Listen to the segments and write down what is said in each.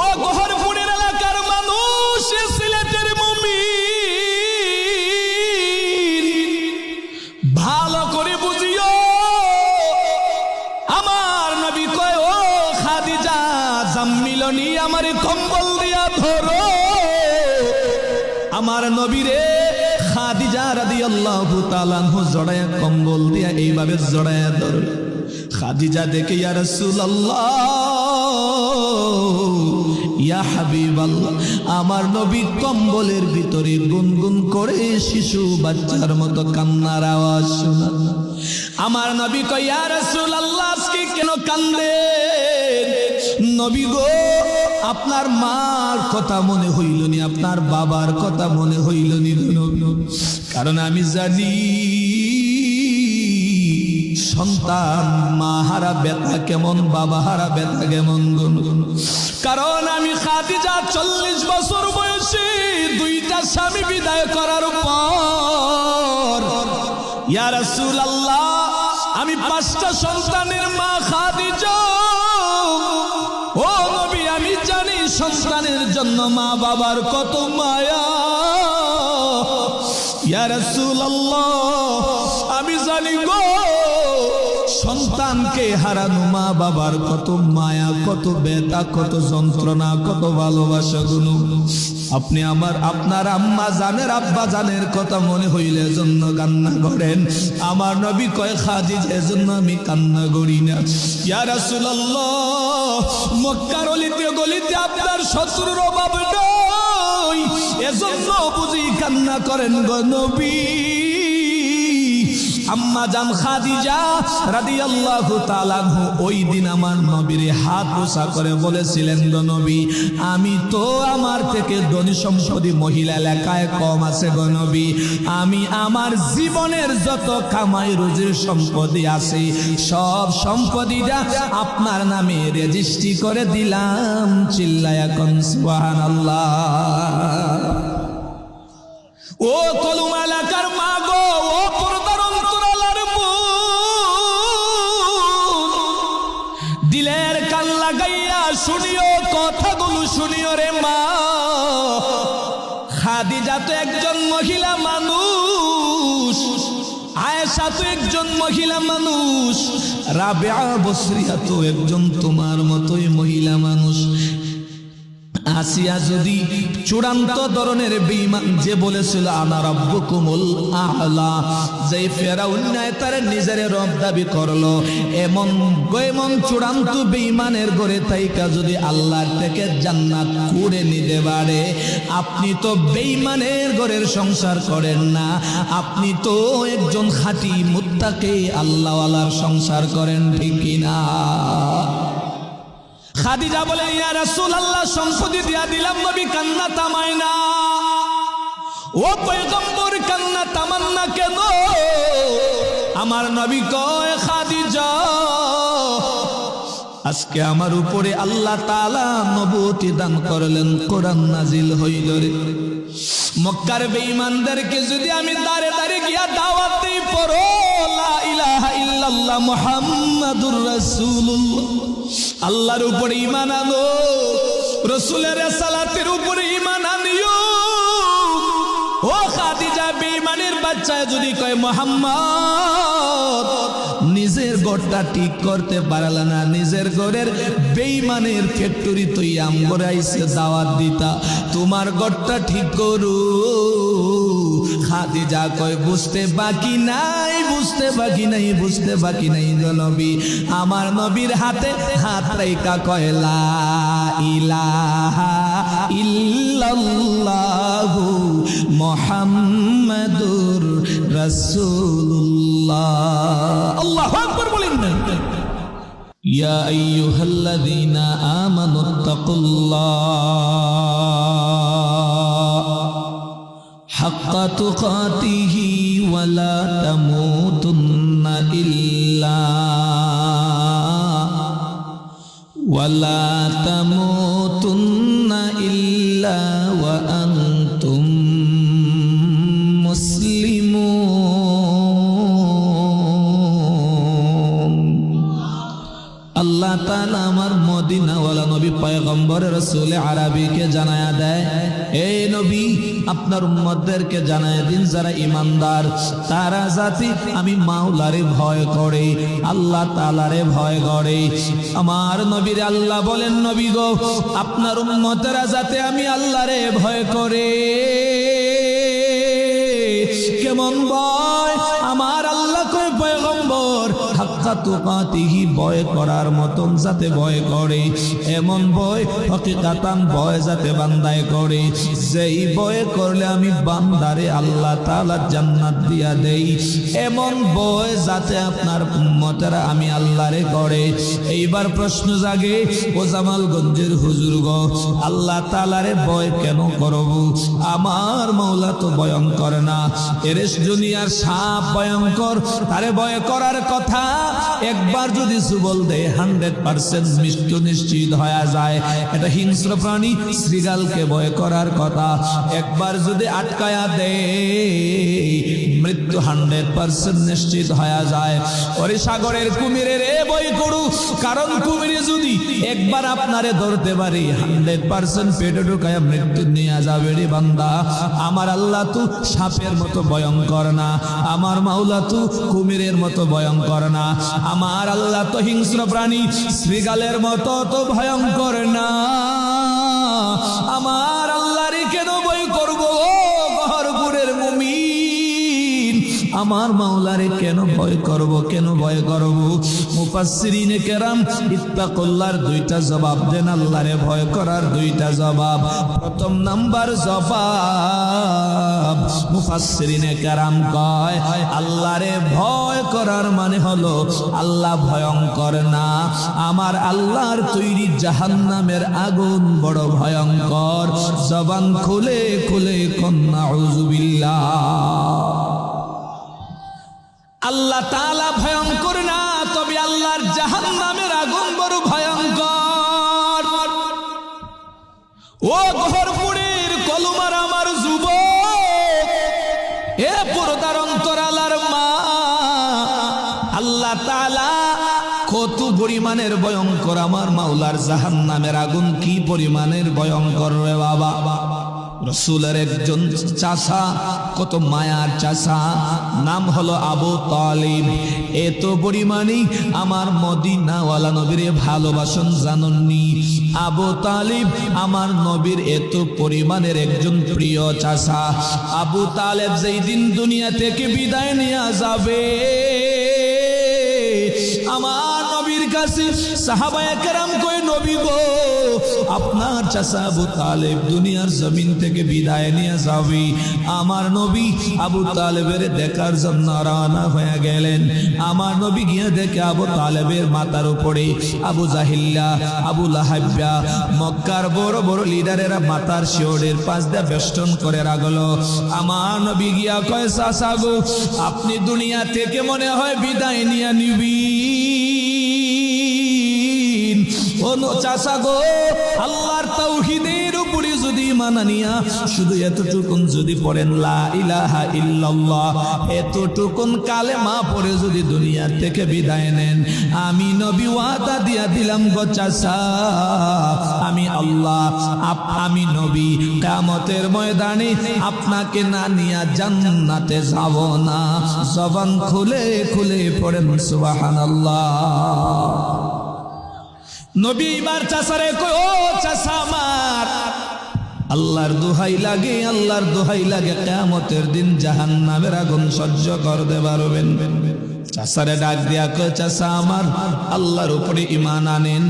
ও গহরপুরের এলাকার মানুষ, সিলেটের মুমিন, ভালো করে বুঝিও। আমার নবী কয়, ও খাদিজা জাম্মিলনি, আমারে কম্বল দিয়া ধরো। আমার নবীরে খাদিজা রাদিয়াল্লাহু তাআলা আনহু জড়ায়া কম্বল দিয়া এইভাবে জড়ায়া ধরো। খাদিজা দেখে, ইয়া রাসূলুল্লাহ, ইয়া হাবিবাল্লাহ, আমার নবী কম্বলের ভিতরে গুনগুন করে শিশু বাচ্চার মতো কান্নার আওয়াজ শোনা। আমার নবী কয়, ইয়া রাসূলুল্লাহ, আজকে কেন কান্দেন? নবী গো, আপনার মার কথা মনে হইল নি, আপনার বাবার কথা মনে হইল নি। কারণ আমি জানি সন্তান মা হারা ব্যথা কেমন, বাবা হারা ব্যথা কেমন। কারণ আমি খাদিজা 40 বছর বয়সে দুইটা স্বামী বিদায় করার পর, ইয়া রাসূলুল্লাহ, আমি 5টা সন্তানের মা খাদিজা। ও নবী, আমি জানি সন্তানের জন্য মা বাবার কত মায়া। ইয়া রাসূলুল্লাহ, আমি জানি গো, সন্তানকে হারানো মা বাবার কত মায়া, কত ব্যথা, কত যন্ত্রণা, কত ভালোবাসা গুলো। আপনি আপনার আম্মা জানের, আব্বা জানের কথা মনে হইলে জন্য কান্না করেন। আমার নবী কয়, খাদিজা, এজন্য আমি কান্না করি না। ইয়া রাসূলুল্লাহ, মক্কার অলিতে গলিতে আপনার শত্রুর অভাব নাই, এজন্য বুঝি কান্না করেন গো নবী। আম্মা জান খাদিজা রাদিয়াল্লাহু তাআলা আনহু ওই দিন আমার নবীর হাত ওসা করে বলেছিলেন, গো নবী, আমি তো আমার থেকে ধনী সম্পদী মহিলা এলাকায় কম আছে গো নবী। আমি আমার জীবনের যত কামাই রুজির সম্পত্তি আছে, সব সম্পত্তিটা আপনার নামে রেজিস্ট্রি করে দিলাম। চিল্লায়া কোন সুবহানাল্লাহ। ও কলুমা এলাকার মা গো, ও পর্দার অন্তরালার বোন, দিলের কান লাগাইয়া শুনিও, কথাগুলো শুনিও রে মা। খাদিজা তো একজন মহিলা মানুষ, আয়েশা তো একজন মহিলা মানুষ, রাবিয়া বসরিয়া তো একজন তোমার মতোই মহিলা মানুষ। আসিয়া যদি চূড়ান্ত ধরনের বেঈমান যে বলেছিল আনা রাব্বুকুমুল আ'লা, যে ফেরাউন তার নিজের রব দাবি করলো, এমন চূড়ান্ত বেঈমানের ঘরে থাইকা যদি আল্লাহর থেকে জান্নাত কুড়ে নিতে পারে, আপনি তো বেঈমানের ঘরের সংসার করেন না, আপনি তো একজন খাঁটি মুত্তাকি আল্লাহওয়ালার সংসার করেন, ঠিক কিনা? খাদিজা বলেন, ইয়া রাসূলুল্লাহ, সম্পত্তি দিয়া দিলাম, নবী কান্না থামায় না। ও পয়গম্বর, কান্না থামান না কেন? আমার নবী কয়, খাদিজা, আজকে আমার উপরে আল্লাহ তাআলা নবুয়তি দান করলেন, কোরআন নাজিল হইল রে। মক্কার বেঈমানদেরকে যদি আমি দাঁড়ে দাঁড়ে গিয়া দাওয়াত দেই, পড়ো লা ইলাহা ইল্লাল্লাহ মুহাম্মাদুর রাসূলুল্লাহ, আল্লাহর উপরে ঈমান আনো, রাসূলের রিসালাতের উপরে ঈমান আনিও। ও খাদিজা, বেঈমানের বাচ্চা যদি কয় মুহাম্মদ, নিজের ঘরটা ঠিক করতে পারলা না, নিজের ঘরের বেঈমানের ফ্যাক্টরি তুই আমগরে আইছে দাওয়াত দিতা, তোমার ঘরটা ঠিক করু। খাদিজা কয়, বুঝতে বাকি নাই, বুঝতে বাকি নাই, বুঝতে বাকি নাই গো নবী। আমার নবীর হাতে হাত রাইখা কয়, লা ইলাহা ইল্লাল্লাহু মুহাম্মাদুর রাসূলুল্লাহ। আল্লাহু আকবার বলেন না। ইয়া আইয়ুহাল্লাযীনা আমানুত্তাকুল্লাহ হাক্কা তুকাতিহি ওয়া লা তামুতুন্না ইল্লা ওয়া আনতুম মুসলিমুন। আল্লাহ তাআলা আমার মদিনাওয়ালা নবী পয়গম্বরের রাসূল আরবীকে জানায়া দেয়, এই নবী আপনার উম্মতদেরকে জানায় দিন যারা ঈমানদার তারা জাতি আমি মাওলারে ভয় করে, আল্লাহ তাআলারে ভয় করে। আমার নবীর আল্লাহ বলেন, নবী গো আপনার উম্মতেরা যাতে আমি আল্লাহরে ভয় করে। কেমন ভয়? আমার আল্লাহ কয় পয়গম্বর হাক্কা তুকাতিহি ভয় করার মতন যাতে ভয় করে, এমন ভয় হকিকাতান ভয় যাতে বান্দায় করে, যেই ভয় করলে আমি বান্দারে আল্লাহ তাআলা জান্নাত দিয়া দেই, এমন ভয় যাতে আপনার উম্মতেরা আমি আল্লাহরে করে। এইবার প্রশ্ন জাগে, ও জামালগঞ্জের হুজুর গো আল্লাহ তাআলারে ভয় কেন করব? আমার মাওলা তো ভয়ঙ্কর না, এরেস দুনিয়ার সাপ ভয়ঙ্কর, তারে ভয় করার কথা। একবার যদি সুবল দেয় 100% মৃত্যু নিশ্চিত হয়ে যায়। এটা হিংস্র প্রাণী শ্রীগালকে ভয় করার কথা, একবার যদি আটকায়া দেয় মৃত্যু 100% নিশ্চিত হয়ে যায়। ওরে সাগরের কুমিরের এ ভয় করু, কারণ কুমিরে যদি একবার আপনারে ধরতে পারি 100% পেটে ঢুকায়া মৃত্যু নিয়ে যাবে রে বান্দা। আমার আল্লাহ তো সাপের মতো ভয়ঙ্কর না, আমার মাওলা তো কুমিরের মতো ভয়ঙ্কর না, আমার আল্লাহ তো হিংস্র প্রাণী শ্রীগালের মতো তো ভয়ঙ্কর না। আমার আল্লাহরে কেন ভয় করব গহরপুরের মুমিন? আমার মাওলারে কেন ভয় করব, কেন ভয় করব? মুফাসসিরিনে কেরাম ইত্তাকুল্লাহর দুইটা জবাব দেন, আল্লাহরে ভয় করার দুইটা জবাব। প্রথম নাম্বার জবাব মুফাসসিরিনে কেরাম কয় আল্লাহরে ভয় করার মানে হলো আল্লাহ ভয়ঙ্কর না, আমার আল্লাহর তৈরি জাহান্নামের আগুন বড় ভয়ঙ্কর। জবান খুলে খুলে কন্না আউযুবিল্লাহ। আল্লাহ তাআলা ভয়ঙ্কর না, তবে আল্লাহর জাহান্নামের আগুন বড় ভয়ঙ্কর। ও গহরপুরের কলমার আমার যুবক, এ পর্দার অন্তরালার মা, আল্লাহ তাআলা কত পরিমাণের ভয়ঙ্কর, আমার মাওলার জাহান্নামের আগুন কি পরিমাণের ভয়ঙ্কর রে বাবা। রাসূলের একজন চাচা, কত মায়ার চাচা, নাম হলো আবু তালিব। এত পরিমাণে আমার মদিনাওয়ালা নবীর ভালোবাসন জানননি। আবু তালিব আমার নবীর এত পরিমাণের একজন প্রিয় চাচা। আবু তালেব যেই দিন দুনিয়া থেকে বিদায় নিয়ে যাবে, আমার নবীর কাছে সাহাবায়ে কেরাম কই, নবী গো আপনার চাচা আবু তালেব দুনিয়ার জমিন থেকে বিদায় নিয়ে যাবে। আমার নবী আবু তালেবের দেখার জন্য রওনা হয়ে গেলেন। আমার নবী গিয়ে দেখে আবু তালেবের মাথার উপরে আবু জাহিল্লা, আবু লাহাব্বা, মক্কার বড় বড় লিডারেরা মাথার শিওরের পাশ দিয়ে বেষ্টন করে রাখলো। আমার নবী গিয়া কয়, চাচা গো আপনি দুনিয়া থেকে মনে হয় বিদায় নিয়ে নিবি। ও চাচা গো, আল্লাহর তাওহীদের উপরে যদি ঈমান আনিয়া শুধু এতটুকুন যদি পড়েন লা ইলাহা ইল্লাল্লাহ, এতটুকুন কালেমা পড়ে যদি দুনিয়া থেকে বিদায় নেন, আমি নবী ওয়াদা দিয়া দিলাম গো চাচা, আমি আল্লাহ আমি নবী কিয়ামতের ময়দানে আপনাকে না নিয়া জান্নাতে যাব না। জবান খুলে খুলে পড়েন সুবহানাল্লাহ। নবী এবার চাচারে কই, ও চাচা আমার, আল্লাহর দোহাই লাগে, আল্লাহর দোহাই লাগে, কিয়ামতের দিন জাহান্নামের আগুন সহ্য করতে পারবেন? চাচারে ডাক দিয়া কয়, চাচা আমার আল্লাহর উপরে ঈমান আনেন,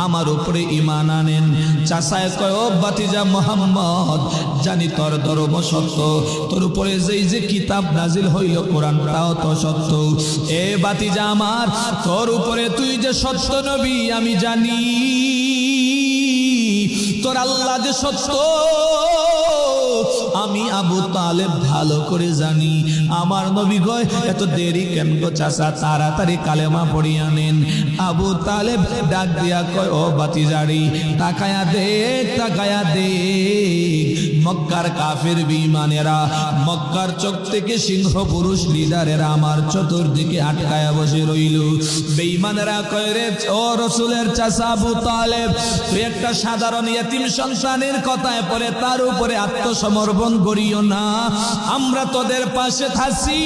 আমার উপরে ঈমান আনেন। চাচায় কয়, ও ভাতিজা মুহাম্মদ, জানি তোর ধর্ম সত্য, তোর উপরে যেই যে কিতাব নাজিল হইল কোরআনটাও তো সত্য। এ ভাতিজা আমার, তোর উপরে তুই যে সত্য নবী আমি জানি, তোর আল্লাহ যে সত্য আমি আবু তালেব ভালো করে জানি। আমার নবী কয় এত দেরি কেন গো চাচা, তাড়াতাড়ি কালেমা পড়িয়া নেন। আবু তালেব ডাক দিয়া কয় ও বাতিজারি, তাকায়া দেখ তাকায়া দেখ, মক্কার কাফের বেঈমানেরা, মক্কার চোখ থেকে সিংহ পুরুষ লিডারেরা আমার চতুর্দিকে আটকায়া বসে রইল। বেঈমানেরা কয় রে ও রাসূলের চাচা আবু তালেব, তুই একটা সাধারণ ইতিম সন্তানের কথায় পড়ে তার উপরে আত্মসমর্পণ করিও না, আমরা তোদের পাশে থাকি।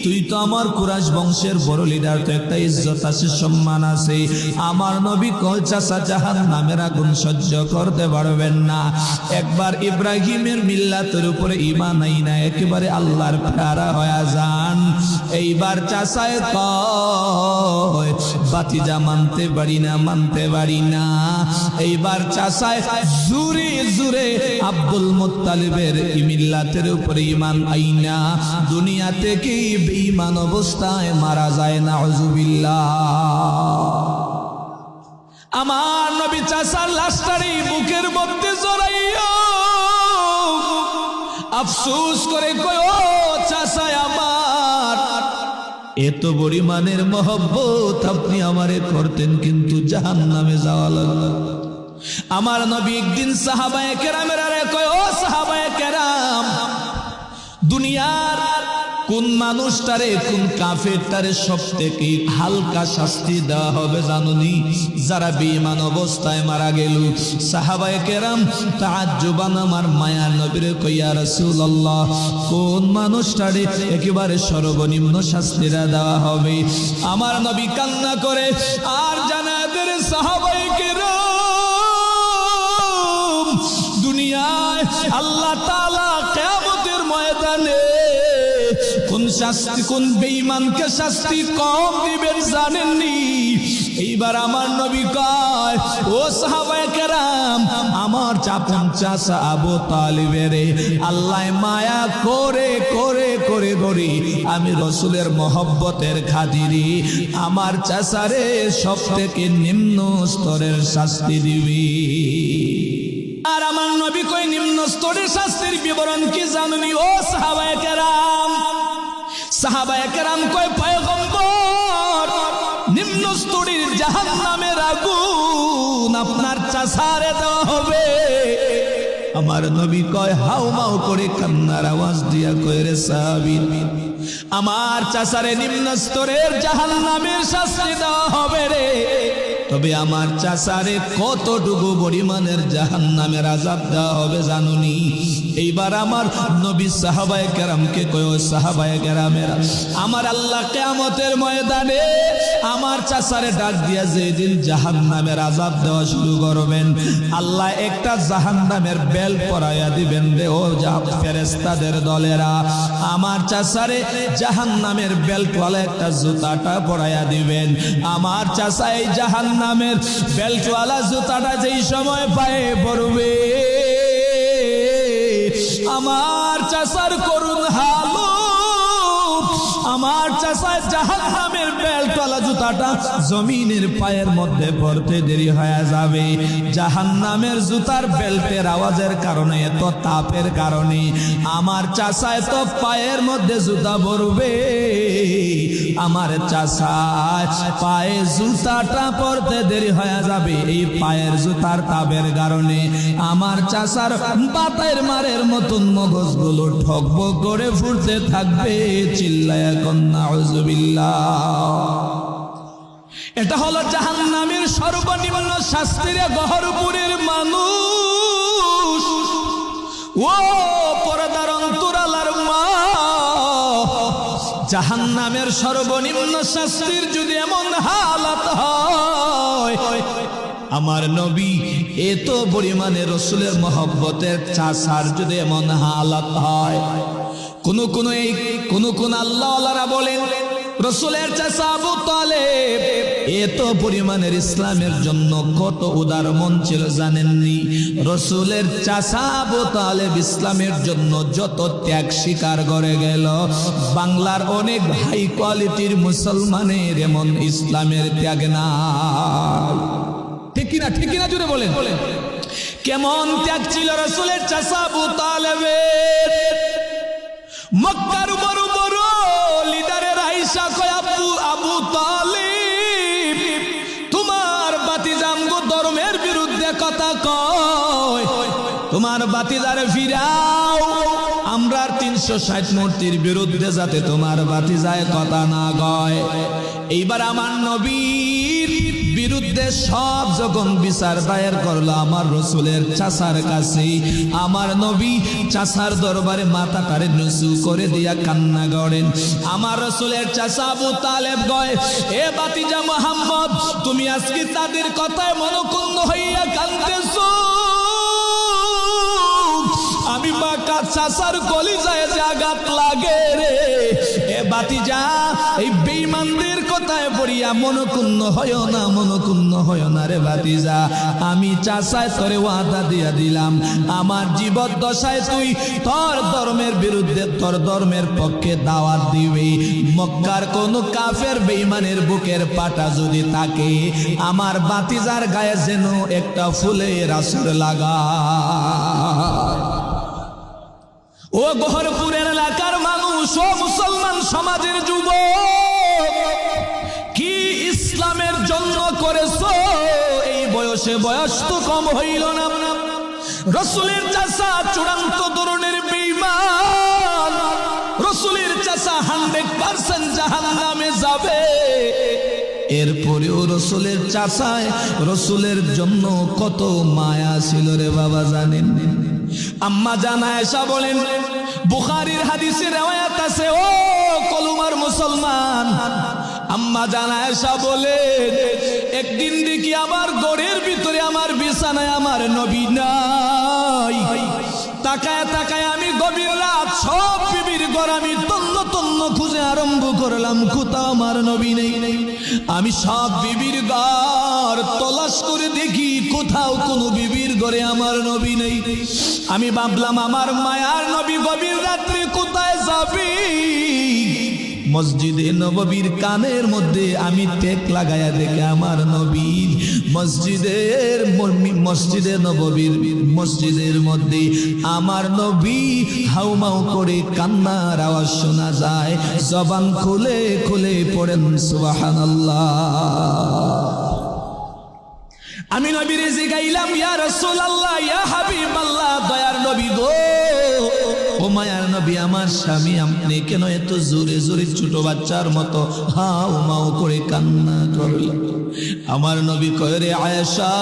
তুই তো আমার কুরাইশ বংশের বড় লিডার, তো একটা ইজ্জত আছে, সম্মান আছে। আমার নবী কয় চাচা জাহান্নামের আগুন সহ্য করতে পারবেন না, একবার ইব্রাহিমের মিল্লাতের উপরে ঈমান আইনা একেবারে আল্লাহর প্যারা হয়ে যান। এইবার চাচায় কয় বাতিজা মানতে পারি না, মানতে পারি না। এইবার চাচায় জুরে জুরে আব্দুল মুত্তালিবের মিল্লাতের উপরে ঈমান আইনা দুনিয়া থেকে বেঈমান অবস্থায় মারা যায়, নাউজুবিল্লাহ। আমার নবী চাচার লাশটারে বুকের মধ্যে জড়াইয়া আফসোস করে কয় ও চাচা আমার, এত পরিমাণের মহব্বত আপনি আমারে করতেন, কিন্তু জাহান্নামে যাওয়া লাগলো। আমার নবী একদিন সাহাবায়ে কেরামের আরে কয় ও সাহাবায়ে কেরাম, দুনিয়ার কোন মানুষটারে কোন কাফেরটারে সবথেকে হালকা শাস্তি দেওয়া হবে জানুনি? যারা বেঈমান অবস্থায় মারা গেল। সাহাবায়ে কেরাম তাআজ্জুবান আমার মায়ার নবীরে কয় ইয়া রাসূলুল্লাহ, কোন মানুষটারে একেবারে সর্বনিম্ন শাস্তিটা দেওয়া হবে? আমার নবী কান্না করে আর জানায় দেন সাহাবায়ে কেরাম, দুনিয়ায় আল্লাহ তাআলা কিয়ামতের ময়দানে কোন শাস্তি, কোন বেঈমানকে শাস্তি কম দিবেন জানেননি? এইবার আমার নবী কয় ও সাহাবায়ে কেরাম, আমার চাপন চাচা আবু তালিবের আল্লাহ মায়া করে করে করে করে আমি রাসূলের মহব্বতের খাতিরে আমার চাচারে সব থেকে নিম্ন স্তরের শাস্তি দিবি। আর আমার নবী কয় নিম্ন স্তরের শাস্তির বিবরণ কি জানেননি ও সাহাবায়ে কেরাম? সাহাবায়ে কেরাম কয় পয়গম্বর, নিম্ন স্তরের জাহান্নামের আগুন আপনার চাচারে দেওয়া হবে। আমার নবী কয় হাউমাউ করে কান্নার আওয়াজ দিয়া কয় রে সাহাবী, আমার চাচারে নিম্ন স্তরের জাহান্নামের শাস্তি দেওয়া হবে রে, তবে আমার চাচারে কতটুকু পরিমাণের জাহান্নামের আযাব দেওয়া হবে জানুনি? এইবার আমার নবী সাহাবায়ে কেরামকে কয় সাহাবায়ে কেরামেরা, আমার আল্লাহ কিয়ামতের ময়দানে আমার চাচারে ডাক দিয়া যেদিন জাহান্নামের আযাব দেওয়া শুরু করবেন, আল্লাহ একটা জাহান্নামের বেল পরাইয়া দিবেন রে ও ফেরেশতাদের দলেরা, আমার চাচারে জাহান্নামের বেল্টওয়ালা একটা জুতাটা পরাইয়া দিবেন। আমার চাচা এই জাহান্নামের বেল্টওয়ালা জুতাটা যেই সময় পায়ে পড়বে, আমার চাচার করুণ হাল, আমার চাচা জাহান্নামের বেল্টওয়ালা জুতাটা জমিনের পায়ের মধ্যে পড়তে দেরি হয়ে যাবে। জাহান্নামের জুতার বেল্টের আওয়াজের কারণে, এত তাপের কারণে আমার চাচা তো পায়ের মধ্যে জুতা পরবে। আমার চাচা পায়ে জুতাটা পরতে দেরি হয়ে যাবে, এই পায়ের জুতার তাপের কারণে আমার চাচার বাতায়ের মারের মতন মগজগুলো ঠকবক করে ফুটতে থাকবে। চিল্লায়া কন্না নাউযুবিল্লাহ। এটা হলো জাহান্নামের সর্বনিম্ন শাস্তির গহরপুরের মানুষ। ও পর্দার অন্তরালার মা, জাহান্নামের সর্বনিম্ন শাস্তির যদি এমন হালাত হয়, আমার নবী এত পরিমাণে রাসূলের মহব্বতের চাচার যদি এমন হালাত হয়, কোন আল্লাহওয়ালারা বলেন রাসূলের চাচা আবু তালেব এত পরিমাণের ইসলামের জন্য কত উদার মন ছিল জানেননি? রাসূলের চাচা আবু তালেব ইসলামের জন্য যত ত্যাগ স্বীকার করে গেল, বাংলার অনেক হাই কোয়ালিটির মুসলমানের এমন ইসলামের ত্যাগ না। ঠিক কিনা? ঠিক কিনা জুড়ে বলেন। কেমন ত্যাগ ছিল রাসূলের চাচা আবু তালেবের। মক্কার বড় বড় লিডারের আয়েশা কয় আবু তালিব তোমার ভাতিজা আমগো ধর্মের বিরুদ্ধে কথা কয়, তোমার ভাতিজারে ফিরাও, আমরা 360 মূর্তির বিরুদ্ধে যাতে তোমার ভাতিজায় কথা না কয়। এইবার আমার নবীর বিরুদ্ধে সব যখন বিচার দায়ের করলো আমার রাসূলের চাচার কাছে, আমার নবী চাচার দরবারে মাথাটারে নিচু করে দিয়া কান্না করেন। আমার রাসূলের চাচা আবু তালেব কয়, এ ভাতিজা মুহাম্মদ, তুমি আজকে তাদের কথায় মনঃক্ষুণ্ণ হইয়া কাঁদতেছো, আমি বাঁকা চাচার কলিজায় যে আঘাত লাগে রে। এ ভাতিজা, এই বেঈমানদের কথায় পড়িয়া মনঃক্ষুণ্ণ হয় না, মনঃক্ষুণ্ণ হয় না রে ভাতিজা। আমি চাচায় তোরে ওয়াদা দিয়া দিলাম, আমার জীবদ্দশায় তুই তোর ধর্মের বিরুদ্ধে তোর ধর্মের পক্ষে দাওয়াত দিবি। মক্কার কোন কাফের বেঈমানের বুকের পাটা যদি থাকে, আমার ভাতিজার গায়ে যেন একটা ফুলের আসর লাগা। ও গহরপুরের এলাকার মানুষ, ও মুসলমান সমাজের যুবক, কি ইসলামের জন্য করেছো? এই বয়সে, বয়স তো কম হইল না। রাসূলের চাচা চূড়ান্ত ধরনের বেঈমান, রাসূলের চাচা 100% জাহান্নামে যাবে। এরপরেও রাসূলের চাচায় রাসূলের জন্য কত মায়া ছিল রে বাবা, জানেন? আম্মা জান আয়েশা বলেন, বুখারীর হাদিসে রওয়ায়াত আছে, ও কলমার মুসলমান, আম্মা জান আয়েশা বলেন, একদিন দেখি আমার ঘরের ভিতরে আমার বিছানায় আমার নবী নাই। তাকায় তাকায় আমি গভীর রাত সব বিবির ঘর আমি তন্ন তন্ন খুঁজে আরম্ভ করলাম, কোথাও আমার নবী নেই। আমি সব বিবির ঘর তলাশ করে দেখি, কোথাও কোনো বিবির ঘরে আমার নবী নেই। আমি ভাবলাম আমার মায়ার নবী গভীর রাত্রে কোথায় যাবি? মসজিদে নববীর কানের মধ্যে আমি টেক লাগায়া দেখে আমার নবীর মসজিদে নববীর মসজিদের মধ্যে আমার নবী হাউমাউ করে কান্নার আওয়াজ শোনা যায়। জবান খুলে খুলে পড়েন সুবহানাল্লাহ। আমি নবীরে জিগাইলাম, ইয়া রাসূলুল্লাহ, ইয়া হাবিবাল্লাহ, দয়ার নবী গো, ও মায়ার নবী, আমার স্বামী আপনি কেন এত জোরে জোরে ছোট বাচ্চার মতো হাউ মাউ করে কান্না করলেন? আমার নবী কয়, রে আয়েশা,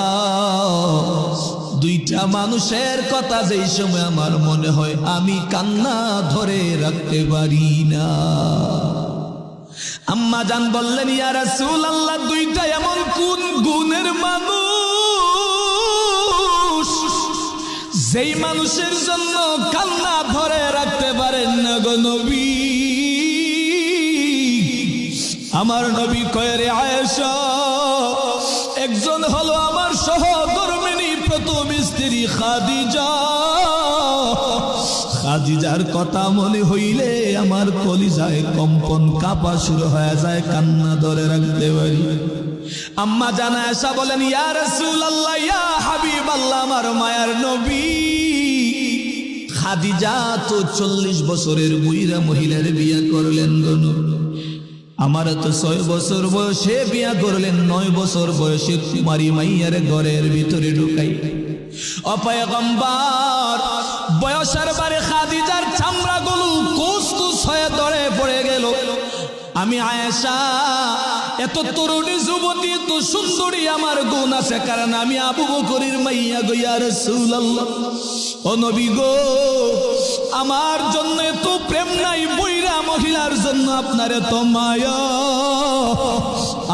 দুইটা মানুষের কথা যেই সময় আমার মনে হয় আমি কান্না ধরে রাখতে পারি না। আম্মা জান বললেন, ইয়া রাসূলুল্লাহ, দুইটা এমন কোন গুণের মানুষ যেই মানুষের জন্য কান্না ধরে রাখতে পারেন না গো নবী? আমার নবী কয়, রে আয়েশা, একজন হলো আমার সহধর্মিণী প্রথম স্ত্রী খাদিজা। খাদিজার কথা মনে হইলে আমার কলিজায় কম্পন কাঁপা শুরু হয়ে যায়, কান্না ধরে রাখতে পারি। আম্মা জান আয়েশা বলেন, ইয়া রাসূলুল্লাহ, ইয়া হাবিবাল্লাহ, আমার মায়ার নবী, খাদিজা তো 40 বছরের বুইরা মহিলার বিয়ে করলেন গো নবী। আমার তো 6 বছর বয়সে বিয়া করলেন, 9 বছর বয়সে কুমারী মাইয়ার ঘরের ভিতরে ঢুকাই। ও পয়গম্বর, বয়সের বারে খাদিজার চামড়াগুলো কুসকুস হয়ে ধরে পড়ে গেল। আমি আয়েশা, এত তরুণী যুবতী, এত সুন্দরী আমার গুণ আছে, কারণ আমি আবু বকরের মাইয়া গো। ইয়া রাসূলুল্লাহ, ও নবী গো, আমার জন্য এত প্রেম নাই, বইরা মহিলার জন্য আপনার এত মায়া।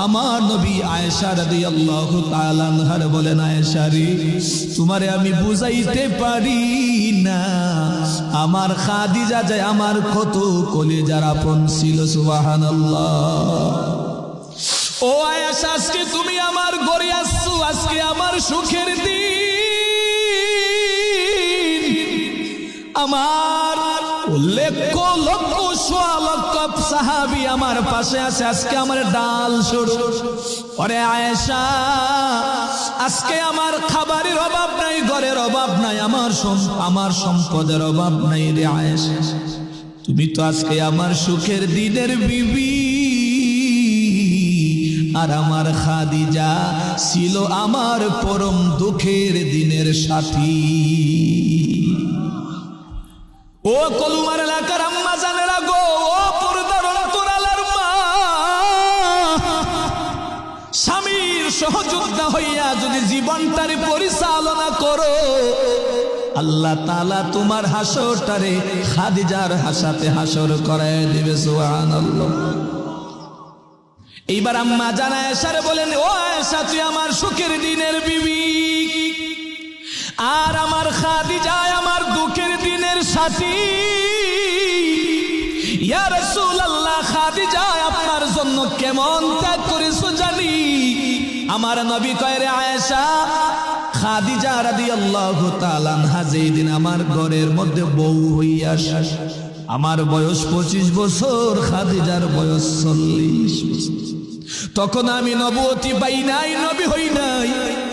আমার নবী আয়েশা রাদিয়াল্লাহু তাআলা আনহার বলেন, আয়েশা রে, তোমারে আমি বুঝাইতে পারি না আমার খাদিজা যে আমার কত কলিজার আপন ছিল। সুবহানাল্লাহ। ও আয়েশা, আজকে তুমি আমার ঘরে আসছো, আজকে আমার সুখের দিন। আমার লক্ষ লক্ষ সোয়া লক্ষ সাহাবী আমার পাশে আছে, আজকে আমার ডাল সরু। ওরে আয়েশা, আজকে আমার খাবারের অভাব নাই, ঘরের অভাব নাই, আমার সম্পদের অভাব নাই রে আয়েশা। তুমি তো আজকে আমার সুখের দিনের বিবি, আর আমার খাদিজা ছিল আমার পরম দুঃখের দিনের সাথী। ও কলুমার এলাকার আম্মা জানেরা গো, ও পর্দার অন্তরালার মা, স্বামীর সহযোদ্ধা হইয়া যদি জীবনটারে পরিচালনা করো, আল্লাহ তাআলা তোমার হাসরটারে খাদিজার হাসাতে হাসর করায় দিবে। সুবহানাল্লাহ। এইবার আম্মা জান আয়েশারে বলেন, ও আয়েশা তুই আমার সুখের দিনের বিবি, আর আমার খাদিজা আমার দুঃখের দিনের সাথী। ইয়া রাসূলুল্লাহ, খাদিজা আপনার জন্য কেমন ত্যাগ করেছো জানি। আমার নবী কয়, রে আয়েশা, খাদিজা রাদিয়াল্লাহু তাআলা আনহা যেদিন আমার ঘরের মধ্যে বউ হইয়া আসে, আমার বয়স 25 বছর, খাদিজার বয়স 40 বছর। তখন আমি নবুয়তি পাই নাই, নবী হই নাই,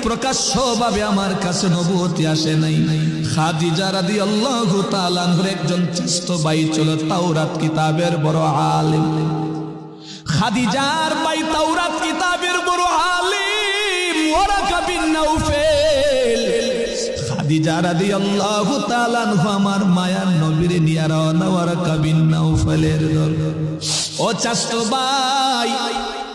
প্রকাশ্যভাবে আমার কাছে নবুয়তি আসে নাই। খাদিজা রাদিয়াল্লাহু তাআলা আনহার একজন জ্যেষ্ঠ ভাই ছিল তাওরাত কিতাবের বড় আলেম। খাদিজার ভাই তাওরাত কিতাবের বড় আলেম ওয়ারাকা বিন নাউফেল। খাদিজা রাদিয়াল্লাহু তাআলা আনহা আমার মায়ার নবীর নিয়ে রওনা ওয়ারাকা বিন নাউফেলের দরবার। ও জ্যেষ্ঠ ভাই,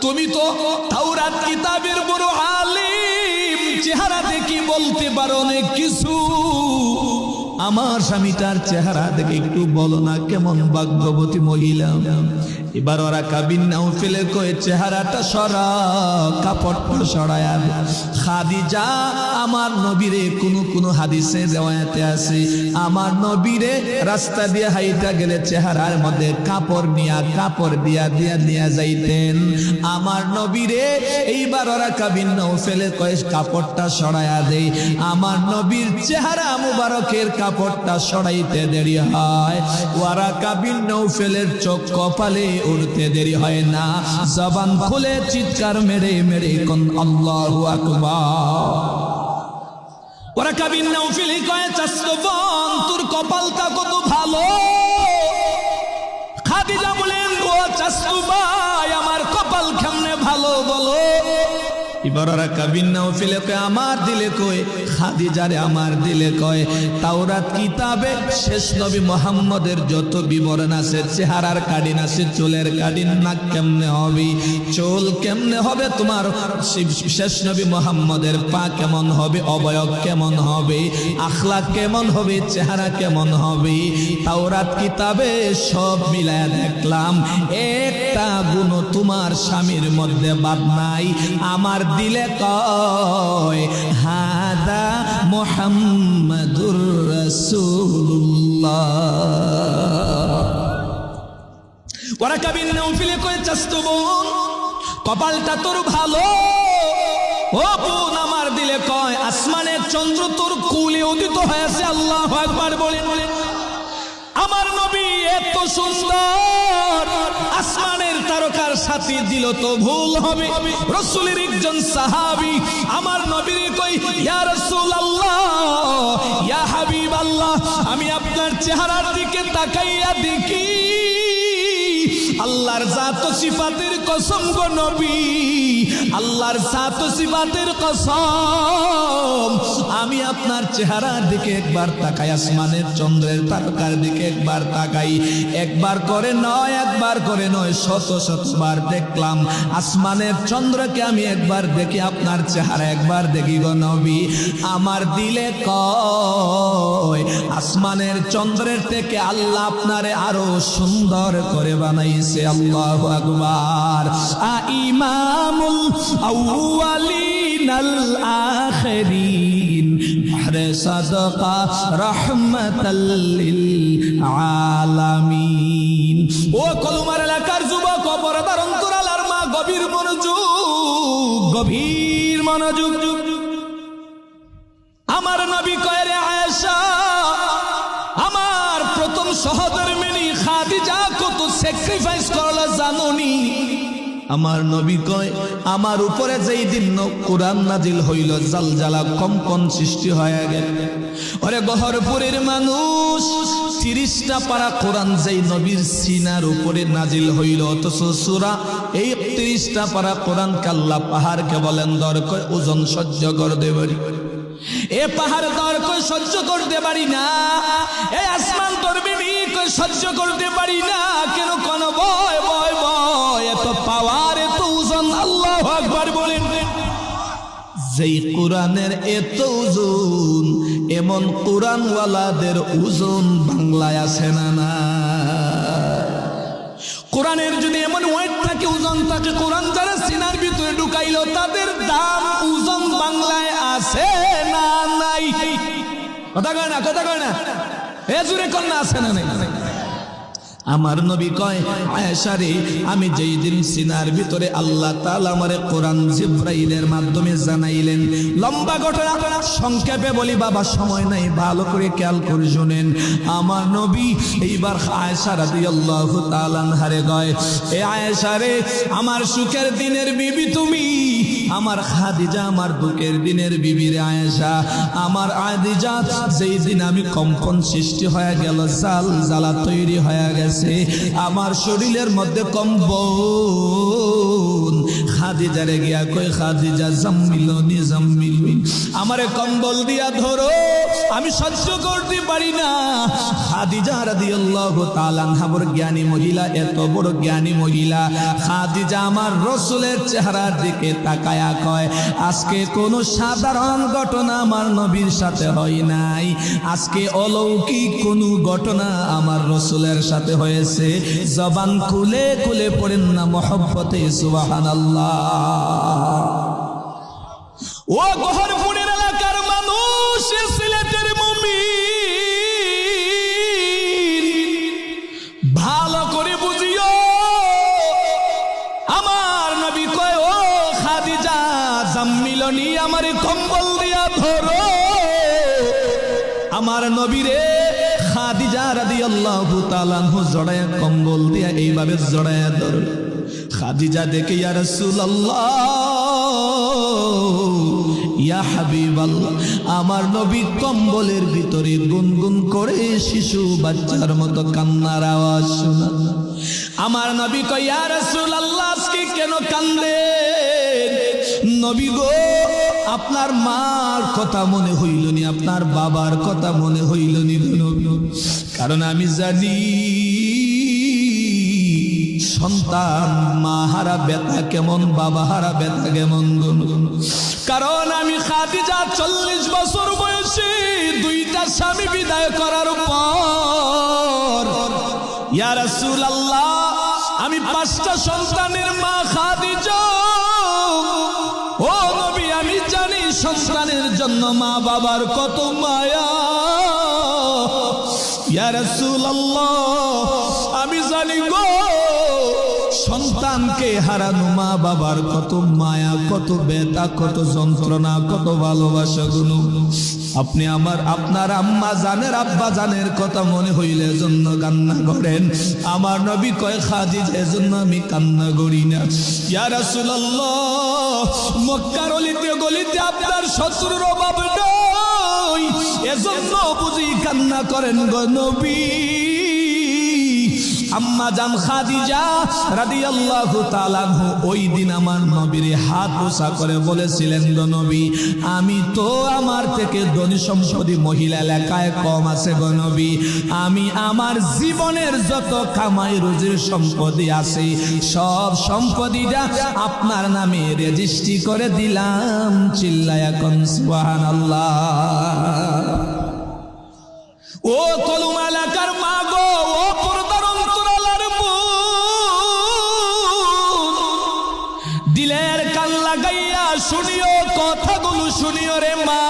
তুমি তো তাওরাত কিতাবের বড় আলেম, চেহারা দেখি বলতে পারো অনেক কিছু, আমার স্বামীটার চেহারা দেখে একটু বলো না কেমন ভাগ্যবতী মহিলা। এবার ওরা কাবিন নাউফেলে কয়ে, চেহারাটা সরা, কাপড়টা সরায়া। খাদিজা আমার নবীরে কোন হাদিসে রিওয়ায়াতে আছে, আমার নবীরে রাস্তা দিয়ে হাইটা গেলে চেহারার মধ্যে কাপড় দিয়া যাইতেন। আমার নবীরে এইবার ওরা কাবিন নাউফেলে কয়ে কাপড়টা সরায়া দেই। আমার নবীর চেহারা মুবারকের কাপড়টা সরাইতে দেরি হয়, ওরা কাবিন নাউফেলের চোখ কপালে উড়তে দেরি হয় না, জবান খুলে চিৎকার মেরে মেরে কোন আল্লাহু আকবার। ওরা কাবিন নাউফেলি কয়, চাস্তবন তোর কপালটা কত ভালো। খাদিজা বলেন, ও চাস্তু ভাই, আমার কপাল কেমনে ভালো বলো। এবার ওরা কাবিন নাউফেলে কয়, আমার দিলে কয়, খাদিজারে আমার দিলে কয়, তাওরাত কিতাবে শেষ নবী মুহাম্মদের যত বিবরণ আছে, চেহারার কাটিন আছে, চুলের কাটিন, নাক কেমনে হবে, চুল কেমনে হবে, তোমার শেষ নবী মুহাম্মদের পা কেমন হবে, অবয়ব কেমন হবে, আখলাক কেমন হবে, চেহারা কেমন হবে, তাওরাত কিতাবে সব মিলায়া দেখলাম, একটা গুণ তোমার স্বামীর মধ্যে বাদ নাই। আমার দিলে কয়, হাদা মুহাম্মাদুর রাসূলুল্লাহ। ওরা কাবিন নাউফেলে কয়, চাস্তু বোন কপালটা তোর ভালো। ও বোন আমার দিলে কয়, আসমানের চন্দ্র তোর কুলে উদিত হয়েছে। আল্লাহু আকবার বলেন। আমার নবী এত সুন্দর, আসমানের তারকার সাথে দিল তো ভুল হবে। রাসূলের একজন সাহাবী আমার নবীর কই, ইয়া রাসূলুল্লাহ, ইয়া হাবিবাল্লাহ, আমি আপনার চেহারার দিকে তাকাইয়া দেখি, আল্লাহর জাত ও সিফাতের কসম গো নবী, আল্লাহর জাত ও সিফাতের কসম, আমি আপনার চেহারার দিকে একবার তাকাই, আসমানের চন্দ্রের তারকার দিকে একবার তাকাই, একবার করে নয় শত শতবার দেখলাম। আসমানের চন্দ্রকে আমি একবার দেখি, আপনার চেহারা একবার দেখি গো নবী। আমার দিলে কয়, আসমানের চন্দ্রের থেকে আল্লাহ আপনারে আরো সুন্দর করে বানাইছে। আল্লাহু আকবার। ইমামুল আউয়ালিন আল আখিরিন, বাহরে সাদকা রাহমাতাল লিল আলামিন। ও কলমার এলাকার যুবক, পর্দার অন্তরালার মা, গভীর মনোযোগ। আমার নবী কয়, রে আয়েশা, আমার প্রথম সহধর্মিণী খাদিজা কত স্যাক্রিফাইস করলো জানোনি। আমার নবী কয় আমার উপরে যেই দিন কোরআন নাজিল হইল জালজালা কম্পন সৃষ্টি হয়ে গেল। ওরে গহরপুরের মানুষ 30টা পারা কোরআন যেই নবীর সিনার উপরে নাজিল হইল, অথচ সূরা এই 30টা পারা কোরআন কাল্লা পাহাড়কে বলেন দর কয় ওজন সহ্য করতে পারি, এ পাহাড় দর কয় সহ্য করতে পারি না, এই আসমান তরবিনি কয় সহ্য করতে পারি না। কেন কোন ভয় ভয় ভয়, এত পাওয়ার এত ওজন, আল্লাহু আকবার বলেন। যেই কোরআনের এত ওজন, এমন কোরআনওয়ালাদের ওজন বাংলায় আছে না? না, কোরআনের যদি এমন ওয়েট থাকে, ওজন থাকে, কোরআন যারা সিনার ভিতরে ঢুকাইলো তাদের দাম ওজন বাংলায় আছে না নাই? কথা কয় না, কথা কয় না, এ জুড়ে কন্যা আছে না নাই? আমার নবী কয় আয়েশা রে, আমি যেই দিন সিনার ভিতরে আল্লাহ তাআলা আমারে কোরআন জিবরাইলের মাধ্যমে জানাইলেন, লম্বা ঘটনা সংক্ষেপে বলি বাবা, সময় নাই, ভালো করে খেয়াল করে শুনেন। আমার নবী এইবার আয়েশা রাদিয়াল্লাহু তাআলা আনহারে কয়, এ আয়েশা রে, আমার সুখের দিনের বিবি তুমি, আমার খাদিজা আমার দুঃখের দিনের বিবি রে আয়েশা, আমার খাদিজা যেই দিন আমি কম্পন সৃষ্টি হয়ে গেল, জাল জ্বালা তৈরি হয়ে গেছে, আমার শরীরের মধ্যে কম্বল, খাদিজারে গিয়া কই খাদিজা জাম্মিলনি জাম্মিলনি, আমারে কম্বল দিয়া ধরো, আমি সহ্য করতে পারি না। খাদিজা রাদিয়াল্লাহু তাআলা আনহা বড় জ্ঞানী মহিলা, এত বড় জ্ঞানী মহিলা। খাদিজা আমার রাসূলের চেহারার দিকে তাকায়া কয়, আজকে কোনো সাধারণ ঘটনা আমার নবীর সাথে হয় নাই, আজকে অলৌকিক কোনো ঘটনা আমার রাসূলের সাথে হয়েছে। জবান খুলে খুলে পড়েন না মহব্বতে সুবহানাল্লাহ। ও গহরপুরের এলাকার মানুষ, সিলেটের মুমিন, ভালো করে বুঝিও, আমার নবী কয় ও খাদিজা জাম্মিলনি, আমারে কম্বল দিয়া ধরো। আমার নবীরে খাদিজা রাদিয়াল্লাহু তাআলা আনহু জড়ায়া কম্বল দিয়া এইভাবে জড়ায়া ধরল। খাদিজা দেখে ইয়া রাসূলুল্লাহ, ইয়া হাবিবাল্লাহ, আমার নবী কম্বলের ভিতরে গুনগুন করে শিশু বাচ্চার মতো কান্নার আওয়াজ শোনা। আমার নবী কয়, ইয়া রাসূলুল্লাহ, আজকে কেন কান্দেন? নবী গো, আপনার মার কথা মনে হইল নি, আপনার বাবার কথা মনে হইল নি নবী? কারণ আমি জানি সন্তান মা হারা ব্যথা কেমন, বাবা হারা ব্যথা কেমন। কারণ আমি খাদিজা 40 বছর বয়সে 2টা স্বামী বিদায় করার পর, ইয়া রাসূলুল্লাহ, আমি 5টা সন্তানের মা খাদিজা। ও নবী, আমি জানি সন্তানের জন্য মা বাবার কত মায়া। ইয়া রাসূলুল্লাহ, আমি জানি গো, সন্তানকে হারানো মা বাবার কত মায়া, কত ব্যথা, কত যন্ত্রণা, কত ভালোবাসা গুলো। আপনি আপনার আম্মা জানের আব্বা জানের কথা মনে হইলে জন্য কান্না করেন। আমার নবী কয় খাদিজা, এজন্য আমি কান্না করি না। ইয়া রাসূলুল্লাহ, মক্কার অলিতে গলিতে আপনার শত্রুর অভাব নাই, এজন্য বুঝি কান্না করেন গো নবী। আম্মা জান খাদিজা রাদিয়াল্লাহু তাআলা আনহু ওই দিন আমার নবীর হাত ওসা করে বলেছিলেন, গো নবী, আমি তো আমার থেকে ধনী সম্পদী মহিলা এলাকায় কম আছে গো নবী, আমি আমার জীবনের যত কামাই রুজির সম্পত্তি আছে সব সম্পত্তিটা আপনার নামে রেজিস্ট্রি করে দিলাম। চিল্লায়া কোন সুবহানাল্লাহ। ও কলুমা এলাকার মা গো, ও পর্দার অন্তরালার বোন, দিলের কান লাগাইয়া শুনিও, কথাগুলো শুনিও রে মা।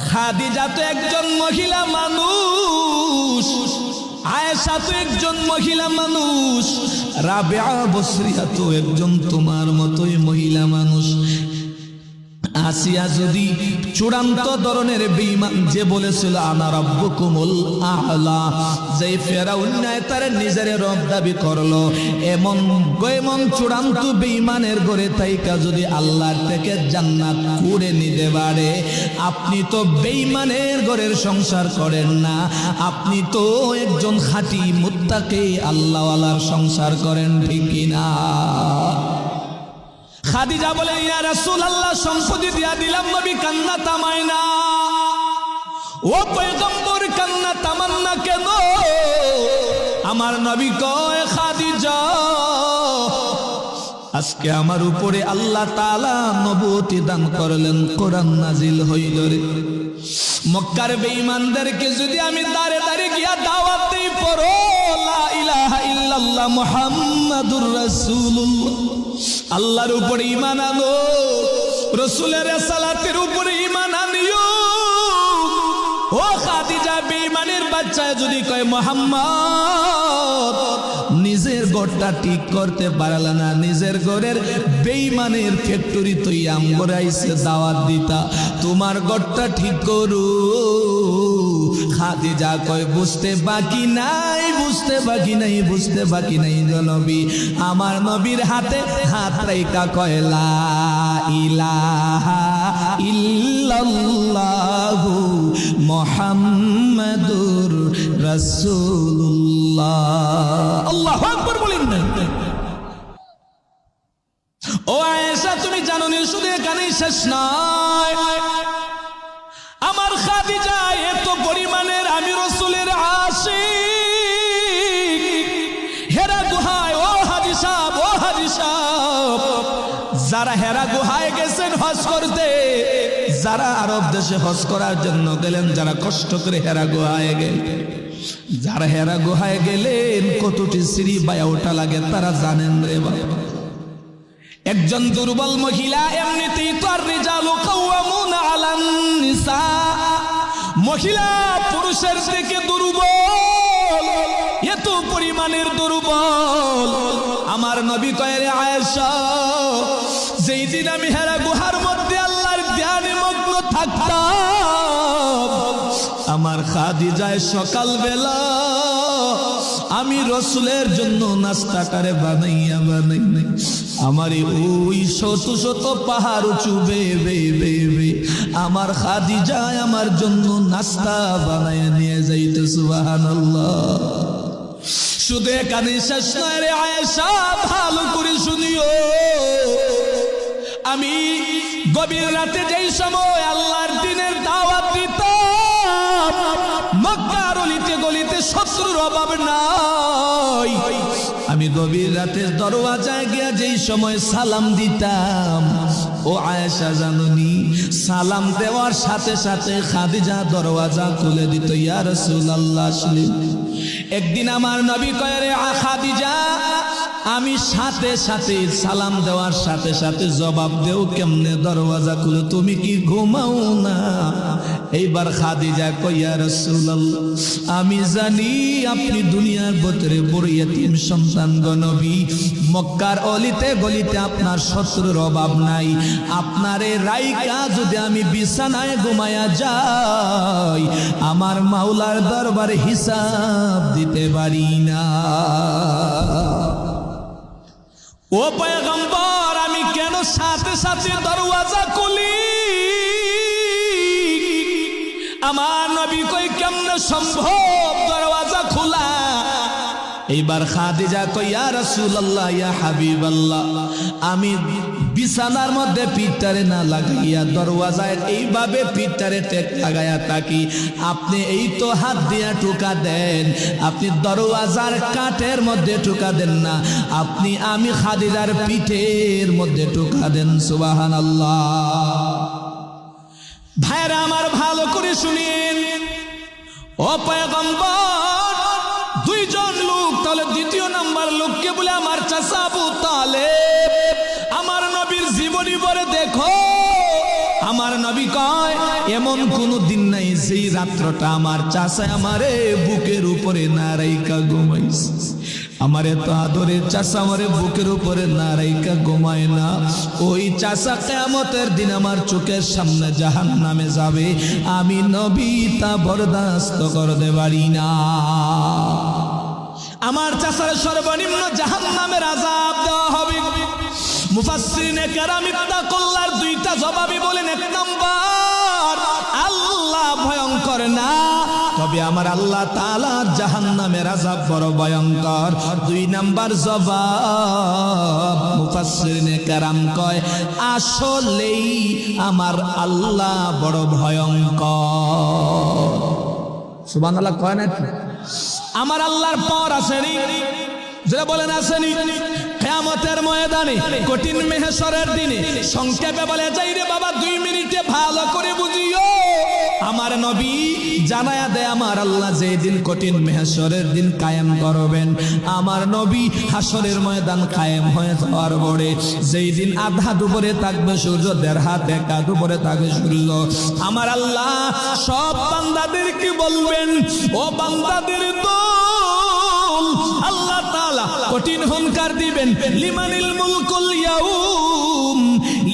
খাদিজা তো একজন মহিলা মানুষ, আয়েশা তো একজন মহিলা মানুষ, রাবিয়া বসরিয়া তো একজন তোমার মতোই মহিলা মানুষ। আসিয়া যদি চূড়ান্ত ধরনের বেঈমান যে বলেছিল আনা রাব্বুকুমুল আ'লা, যে ফেরাউন তার নিজের রব দাবি করলো, এমন চূড়ান্ত বেঈমানের ঘরে থাইকা যদি আল্লাহর থেকে জান্নাত কুড়ে নিতে পারে, আপনি তো বেঈমানের ঘরের সংসার করেন না, আপনি তো একজন খাঁটি মুত্তাকি আল্লাহওয়ালার সংসার করেন, ঠিক কিনা? খাদিজা বলে, ইয়া রাসূলুল্লাহ, সম্পত্তি দিয়া দিলাম, নবী কান্না থামায় না। ও পয়গম্বর, কান্না থামান না কেন? আমার নবী কয়, খাদিজা, আজকে আমার উপরে আল্লাহ তাআলা নবুয়তি দান করলেন, কোরআন নাজিল হইল রে। মক্কার বেঈমানদেরকে যদি আমি দাঁড়ে দাঁড়ে গিয়া দাওয়াত দেই, পড়ো লা ইলাহা ইল্লাল্লাহ মুহাম্মাদুর রাসূলুল্লাহ, আল্লাহর উপরে ঈমান আনো, রাসূলের রিসালাতের উপরে ঈমান আনিও। ও খাদিজা, বেঈমানের বাচ্চা যদি কয় মুহাম্মদ, নিজের ঘরটা ঠিক করতে পারলা না, নিজের ঘরের বেঈমানের ফ্যাক্টরি তুই আমগরে আইছে দাওয়াত দিতা, তোমার ঘরটা ঠিক করু। খাদিজা কয়, বুঝতে বাকি নাই, বুঝতে বাকি নাই, বুঝতে বাকি নাই নবী। আমার নবীর হাতে হাত রাইখা কয়, লা ইলাহা ইল্লাল্লাহু মুহাম্মাদুর রাসূলুল্লাহ। আল্লাহু আকবার বলেন না? ও আয়েশা, তুমি জানো না শুধু এখানেই শেষ নয়, আমার খাদিজা এত পরিমাণের আমি রাসূলের আশিক। হেরা গুহায়, ও হাজী সাহেব, ও হাজী সাহেব, যারা হেরা গুহায় গেছেন হজ করতে, যারা আরব দেশে হজ করার জন্য গেলেন, যারা কষ্ট করে হেরা গুহায় গেলেন, যারা হেরা গুহায় গেলেন কতটি সিঁড়ি বায়া ওঠা লাগে তারা জানেন রে বাবা। একজন দুর্বল মহিলা, এমনিতেই তো আর রিজালু কাওয়ামুনা আলান নিসা, মহিলা পুরুষের থেকে দুর্বল, এত পরিমাণের দুর্বল। আমার নবী কয়, রে আয়েশা, যেই দিন আমি হেরা গুহার মধ্যে আল্লাহর ধ্যানে মগ্ন থাকতাম, আমার খাদিজায় সকালবেলা আমি রাসূলের জন্য নাস্তাটারে বানাইয়া আমার ওই শত শত পাহাড় উঁচু বেয়ে আমার খাদিজায় আমার জন্য নাস্তা বানাইয়া নিয়ে যাইতে। সুবহানাল্লাহ। শুধু এখানে শেষ নয় রে আয়েশা, ভালো করে শুনিও। আমি গভীর রাতে যেই সময় আল্লাহর দ্বীনের দাওয়াত দিতাম, মক্কার অলিতে গলিতে শত্রুর অভাব নাই, আমি গভীর রাতে দরওয়াজায় গিয়া যেই সময় সালাম দিতাম, ও আয়েশা জানুনি, সালাম দেওয়ার সাথে সাথে খাদিজা দরওয়াজা খুলে দিত। ইয়া রাসূলুল্লাহ, আসলেন। একদিন আমার নবী কয়, রে খাদিজা, আমি সাথে সাথে সালাম দেওয়ার সাথে সাথে জবাব দেও কেমনে? দরওয়াজা খুলে, তুমি কি ঘুমাও না? এইবার খাদিজা কয়, ইয়া রাসূলুল্লাহ, আমি জানি আপনি দুনিয়ার ভিতরে বড় ইতিম সন্তান গো নবী, মক্কার অলিতে গলিতে আপনার শত্রুর অভাব নাই, আপনারে রাইকা যদি আমি বিছানায় ঘুমায়া যাই, আমার মাওলার দরবারে হিসাব দিতে পারি না। ও পয়গম্বর, আমি কেন সাথে সাথে দরওয়াজা খুলি? আমার নবী কই, কেমনে সম্ভব দরওয়াজা খোলা? এইবার খাদিজা কই, ইয়া রাসূলুল্লাহ, ইয়া হাবিবাল্লাহ, আমি বিছানার মধ্যে পিঠটারে না লাগাইয়া দরওয়াজায় এইভাবে পিঠটারে টেক লাগাইয়া থাকি, আপনি এই তো হাত দিয়া টোকা দেন, আপনি দরওয়াজার কাঠের মধ্যে টোকা দেন না, আপনি আমি খাদিজার পিঠের মধ্যে টোকা দেন। সুবহানাল্লাহ। ভাইরা আমার, ভালো করে শুনেন, ও পয়গম্বর, দুইজন লোক, তাহলে দ্বিতীয় নাম্বার লোককে বলে আমার চাচা আবু তালেব। আমার নবীর জীবনী পড়ে দেখো, আমার নবী কয়, এমন কোন দিন নাই যেই রাত্রটা আমার চাচা আমারে বুকের উপরে না রাইকা ঘুমাইছে। আমার এত আদরের চাচা আমারে বুকের উপরে না রাইকা ঘুমায় না। ওই চাচা কিয়ামতের দিন আমার চোখের সামনে জাহান্নামে যাবে, আমি নবী তা বরদাস্ত করতে পারি না। আমার চাচার সর্বনিম্ন জাহান্নামের আযাব দেওয়া হবে। মুফাসসিরিনে কেরাম ইত্তাকুল্লাহর দুইটা জবাবই বলেন, এক নাম্বার আল্লাহ ভয়ঙ্কর না, তবে আমার আল্লাহ তাআলা জাহান্নামের আযাব বড় ভয়ঙ্কর। দুই নাম্বার জবাব মুফাসসিরিনে কেরাম কয় আসলেই আমার আল্লাহ বড় ভয়ঙ্কর। সুবহানাল্লাহ কয় না? আমার আল্লাহর পর আসেনি, যারা বলেন আসেনি। কিয়ামতের ময়দানে কঠিন মেহশরের দিনে সংক্ষেপে বলে যাই রে বাবা 2 মিনিটে ভালো করে বুঝিও। আমার নবী জানায়া দেয় আমার আল্লাহ যেদিন কঠিন মেহশরের দিন কায়েম করবেন, আমার নবী হাসরের ময়দান কায়েম হয়ে যাওয়ার পরে যেই দিন আধা দুপুরে থাকবে সূর্য, 1.5 হাত 1 হাত উপরে থাকবে সূর্য, আমার আল্লাহ সব বান্দাদেরকে বলবেন, ও বান্দাদের দল, আল্লাহ তাআলা কঠিন হুনকার দিবেন, লিমানিল মুলকুল ইয়াউম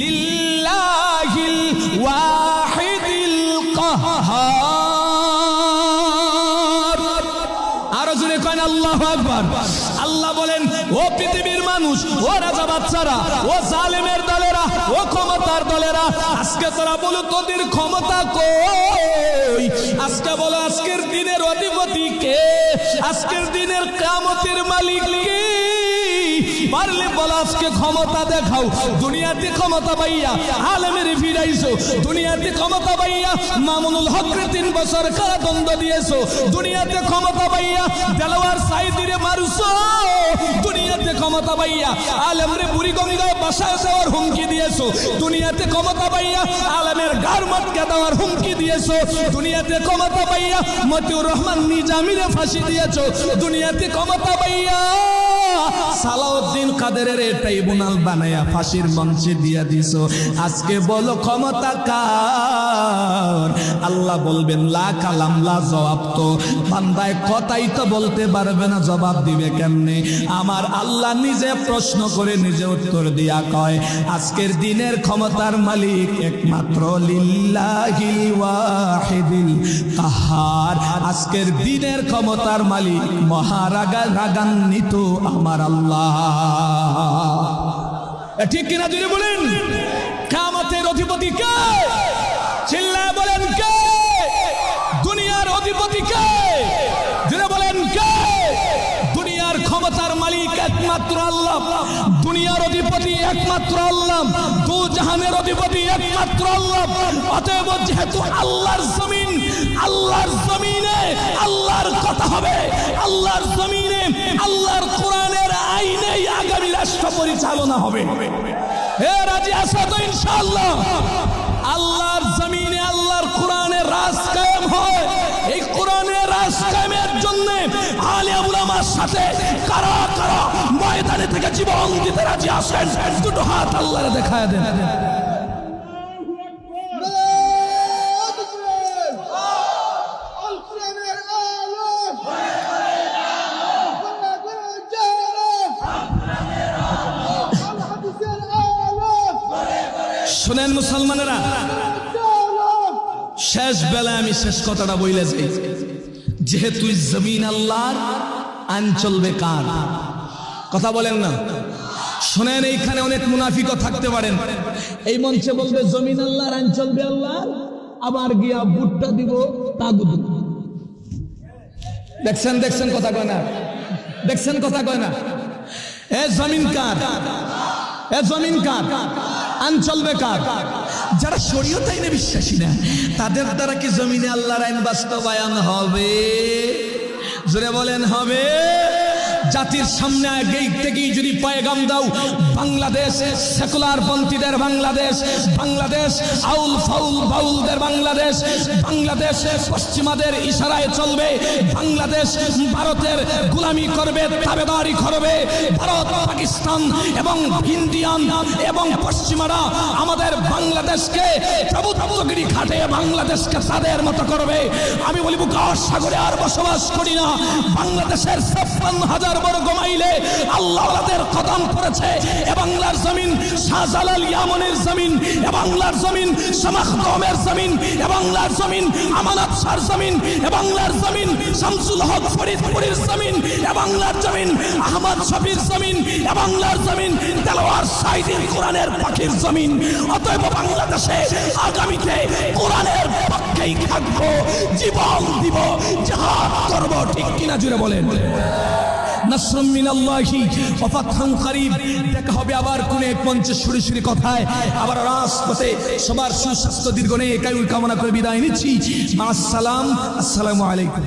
লিল্লাহিল ওয়াহিদিল কাহ্হার। আরো জোরে করেন আল্লাহু আকবার। আল্লাহ বলেন, ও পৃথিবীর মানুষ, ও রাজা বাচ্চারা, ও জালেমের দলেরা, ও ক্ষমতার দলেরা, আজকে তোরা বলো তোদের ক্ষমতা কই? আজকে বলো আজকের দিনের অধিপতি কে? আজকের দিনের কিয়ামতের মালিক কে? পারলে বলো আজকে ক্ষমতা দেখাও। দুনিয়াতে ক্ষমতা পাইয়া আলেমের ফিরাইছো, দুনিয়াতে ক্ষমতা পাইয়া মামুনুল হকরে 3 বছর কারাদণ্ড দিয়েছো, দুনিয়াতে ক্ষমতা পাইয়া দেলোয়ার সাইদিরে মারছো, দুনিয়াতে ক্ষমতা পাইয়া আলেমরে বুড়িগঙ্গায় বাসায় দেওয়ার হুমকি দিয়েছো, দুনিয়াতে ক্ষমতা পাইয়া আলেমের গার মটকে দেওয়ার হুমকি দিয়েছো, দুনিয়াতে ক্ষমতা পাইয়া মতিউর রহমান নিজামীরে ফাঁসি দিয়েছো, দুনিয়াতে ক্ষমতা পাইয়া সালাউদ্দিন কাদেরের ট্রাইব্যুনাল বানায়া ফাঁসির মঞ্চে দিয়া দিছো। আজকে বলো ক্ষমতা কার? আল্লাহ বলবেন লা কালাম লা জবাব। তো বান্দায় কথাই তো বলতে পারবে না, জবাব দিবে কেমনে? আমার আল্লাহ নিজে প্রশ্ন করে নিজে উত্তর দিয়া কয়, আজকের দিনের ক্ষমতার মালিক একমাত্র লিল্লাহিল ওয়াহিদিল কাহ্হার। আজকের দিনের ক্ষমতার মালিক রাগান্বিত আমার আল্লাহ। ঠিক কিনা জুড়ে বলেন? কিয়ামতের অধিপতি কে? চিল্লায় বলেন কে? দুনিয়ার অধিপতি কে? জুড়ে বলেন কে? দুনিয়ার ক্ষমতার মালিক একমাত্র আল্লাহ, দুনিয়ার অধিপতি একমাত্র আল্লাহ, দু জাহানের অধিপতি একমাত্র আল্লাহ। অতএব যেহেতু আল্লাহর জমিন, আল্লাহর জমিনে আল্লাহর কথা হবে, আল্লাহর জমিনে আল্লাহর কোরআনের আইনেই আগামী রাষ্ট্র পরিচালনা হবে। হে রাজি আছো তো ইনশাআল্লাহ? আল্লাহর জমিনে আল্লাহর কোরআনের রাজ কায়েম হয়। এই কোরআনের রাজ কায়েমের জন্য আলে উলামার সাথে কারা কারা ময়দানে থেকে জীবন দিতে রাজি আছেন? দুটো হাত আল্লাহরে দেখায় দেন। শুনেন মুসলমানেরা, শেষ বেলায় আমি শেষ কথাটা বইলে যাই। যেহেতু জমিন আল্লাহর, আইন চলবে কার? কথা বলেন না? শুনেন, এইখানে অনেক মুনাফিকও থাকতে পারেন। এই মঞ্চে বলবে জমিন আল্লাহর, আইন চলবে আল্লাহর, আবার গিয়া ভুট্টা দিব তাগুদ। দেখছেন দেখছেন কথা কয় না? দেখছেন কথা কয় না? এ জমিন কার? এ জমিন কার? আইন চলবে কার? যারা শরীয়ত আইনে বিশ্বাসী না, তাদের দ্বারা কি জমিনে আল্লাহর আইন বাস্তবায়ন হবে? জোরে বলেন হবে? জাতির সামনে গেট থেকেই যদি পয়গাম দাও, বাংলাদেশ সেকুলার পন্থীদের বাংলাদেশ, বাংলাদেশ আউল ফাউল বাউলদের বাংলাদেশ, বাংলাদেশ পশ্চিমাদের ইশারায় চলবে, বাংলাদেশ ভারতের গোলামি করবে, তাবেদারি করবে, ভারত পাকিস্তান এবং ইন্ডিয়ান এবং পশ্চিমারা আমাদের বাংলাদেশকে প্রভুত্বগিরি খাটিয়ে বাংলাদেশকে তাদের মতো করবে। আমি বলি বুকার সাগরে আর বসবাস করি না। বাংলাদেশের 56,000 বর্গ মাইলে আল্লাহদের কদম পড়েছে। এ বাংলার জমিন শাহজালাল ইয়ামনের জমিন, এ বাংলার জমিন শামাখদমের জমিন, এ বাংলার জমিন আমানত শাহর জমিন, এ বাংলার জমিন শামসুল হক ফরিদপুরের জমিন, এ বাংলার জমিন আহমদ শফির জমিন, এ বাংলার জমিন দেলোয়ার সাইদি কোরআনের পাখির জমিন। অতএব বাংলাদেশে আগামীতে কোরআনের পক্ষেই থাকবো, জীবন দিব, জিহাদ করব। ঠিক কিনা জুড়ে বলেন। নাসরুম মিনাল্লাহি ওয়া ফাতহুন করিব। দেখা হবে আবার কোন এক মঞ্চে সুরে সুরে কথায়, আবার রাজপথে। সবার সুস্বাস্থ্য দীর্ঘ নেই কামনা করে বিদায় নিচ্ছি। মা আসসালাম, আসসালামু আলাইকুম।